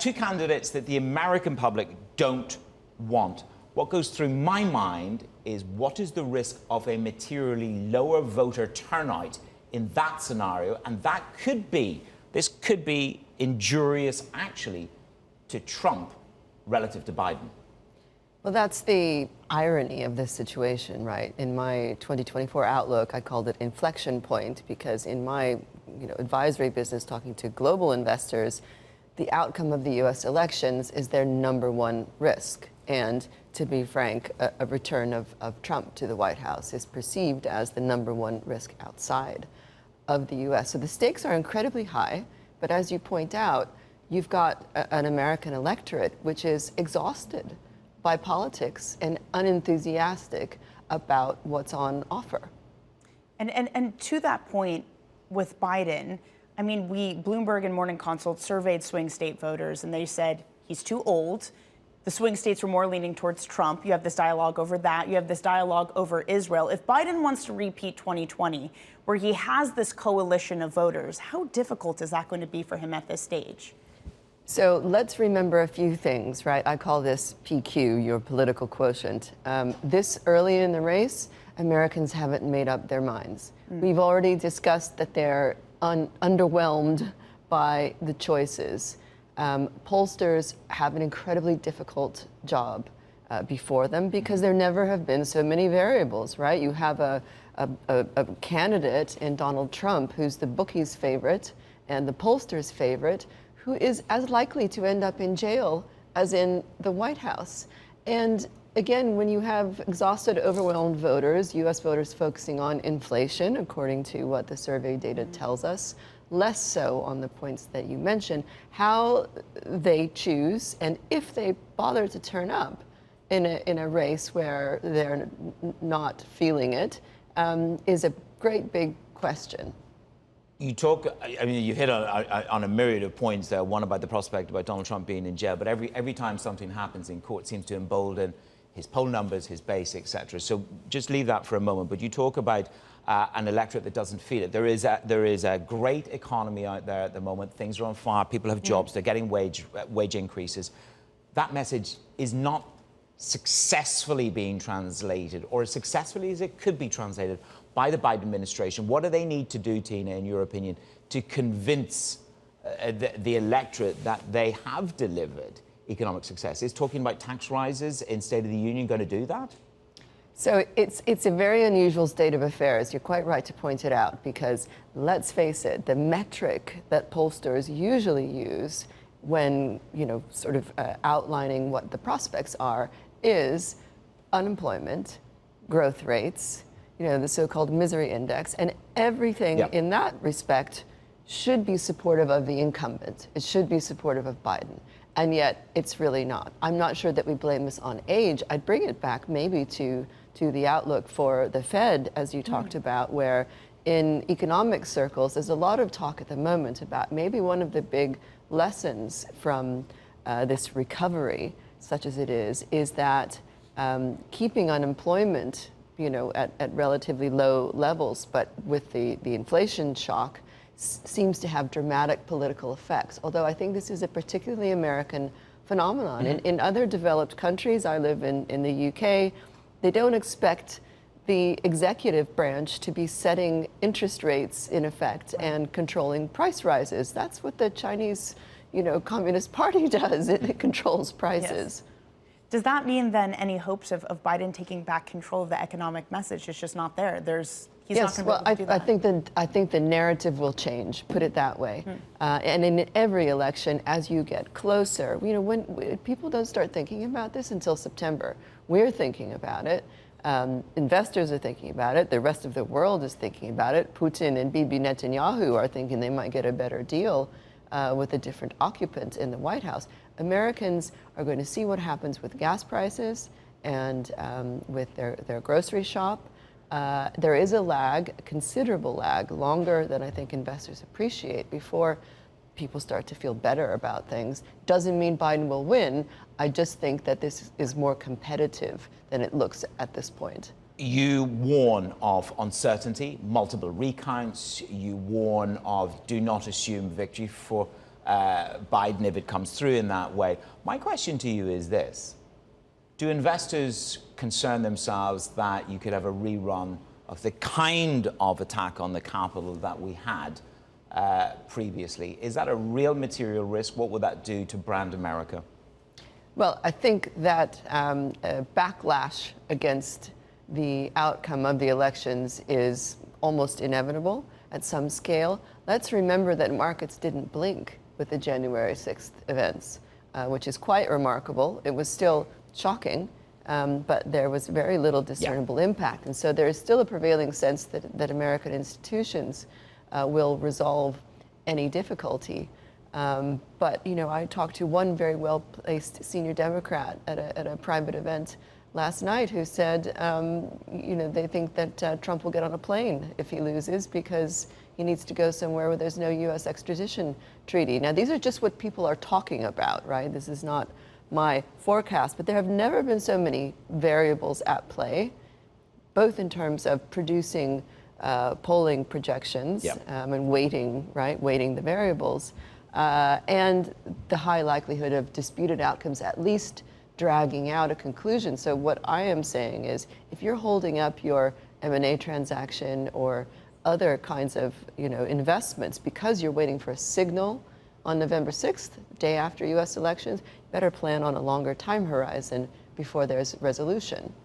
Two candidates that the American public don't want. What goes through my mind is what is the risk of a materially lower voter turnout in that scenario? And this could be injurious actually to Trump relative to Biden. Well, that's the irony of this situation, right? In my 2024 outlook, I called it inflection point because in my advisory business, talking to global investors, the outcome of the U.S. elections is their number one risk. And to be frank, a return of Trump to the White House is perceived as the number one risk outside of the U.S. So the stakes are incredibly high. But as you point out, you've got an American electorate which is exhausted by politics and unenthusiastic about what's on offer. And to that point with Biden, I mean, Bloomberg and Morning Consult surveyed swing state voters, and they said he's too old. The swing states were more leaning towards Trump. You have this dialogue over that. You have this dialogue over Israel. If Biden wants to repeat 2020, where he has this coalition of voters, how difficult is that going to be for him at this stage? So let's remember a few things, right? I call this PQ, your political quotient. This early in the race, Americans haven't made up their minds. We've already discussed that they're underwhelmed by the choices. Pollsters have an incredibly difficult job before them because there never have been so many variables, right? You have a candidate in Donald Trump who's the bookies' favorite and the pollsters' favorite, who is as likely to end up in jail as in the White House. And again, when you have exhausted, overwhelmed voters, U.S. voters focusing on inflation, according to what the survey data tells us, less so on the points that you mentioned, how they choose and if they bother to turn up in a race where they're not feeling it is a great big question. You talk, I mean, you hit on a myriad of points there. One about the prospect about Donald Trump being in jail, but every time something happens in court, it seems to embolden his poll numbers, his base, etc. So just leave that for a moment. But you talk about an electorate that doesn't feel it. There is a great economy out there at the moment. Things are on fire. People have jobs. They're getting wage increases. That message is not successfully being translated, or as successfully as it could be translated, by the Biden administration. What do they need to do, Tina, in your opinion, to convince the electorate that they have delivered economic success? Is talking about tax rises in State of the Union going to do that? So it's a very unusual state of affairs. You're quite right to point it out, because let's face it, the metric that pollsters usually use when, sort of outlining what the prospects are is unemployment, growth rates, the so-called misery index, and everything in that respect should be supportive of the incumbent. It should be supportive of Biden. And yet it's really not. I'm not sure that we blame this on age. I'd bring it back maybe to the outlook for the Fed, as you talked about, where in economic circles, there's a lot of talk at the moment about maybe one of the big lessons from this recovery, such as it is that keeping unemployment at relatively low levels, but with the inflation shock, seems to have dramatic political effects. Although I think this is a particularly American phenomenon. In other developed countries, I live in the UK, they don't expect the executive branch to be setting interest rates in effect and controlling price rises. That's what the Chinese, Communist Party does. It controls prices. Yes. Does that mean then any hopes of Biden taking back control of the economic message is just not there? He's not going to be able to do that. I think the narrative will change, put it that way. And in every election, as you get closer, when people don't start thinking about this until September. We're thinking about it. Investors are thinking about it. The rest of the world is thinking about it. Putin and Bibi Netanyahu are thinking they might get a better deal with a different occupant in the White House. Americans are going to see what happens with gas prices and with their grocery shop. There is a lag, a considerable lag, longer than I think investors appreciate, before people start to feel better about things. Doesn't mean Biden will win. I just think that this is more competitive than it looks at this point. You warn of uncertainty, multiple recounts. You warn of do not assume victory for Biden if it comes through in that way. My question to you is this. Do investors concern themselves that you could have a rerun of the kind of attack on the Capitol that we had previously? Is that a real material risk? What would that do to brand America? Well, I think that a backlash against the outcome of the elections is almost inevitable at some scale. Let's remember that markets didn't blink with the January 6th events, which is quite remarkable. It was still shocking, but there was very little discernible impact. And so there is still a prevailing sense that American institutions will resolve any difficulty. But, you know, I talked to one very well-placed senior Democrat at a private event last night who said, you know, they think that Trump will get on a plane if he loses because he needs to go somewhere where there's no U.S. extradition treaty. Now, these are just what people are talking about, right? This is not my forecast, but there have never been so many variables at play, both in terms of producing polling projections and weighting the variables, and the high likelihood of disputed outcomes at least dragging out a conclusion. So what I am saying is, if you're holding up your M&A transaction or other kinds of, you know, investments because you're waiting for a signal on November 6th, day after U.S. elections, better plan on a longer time horizon before there's resolution.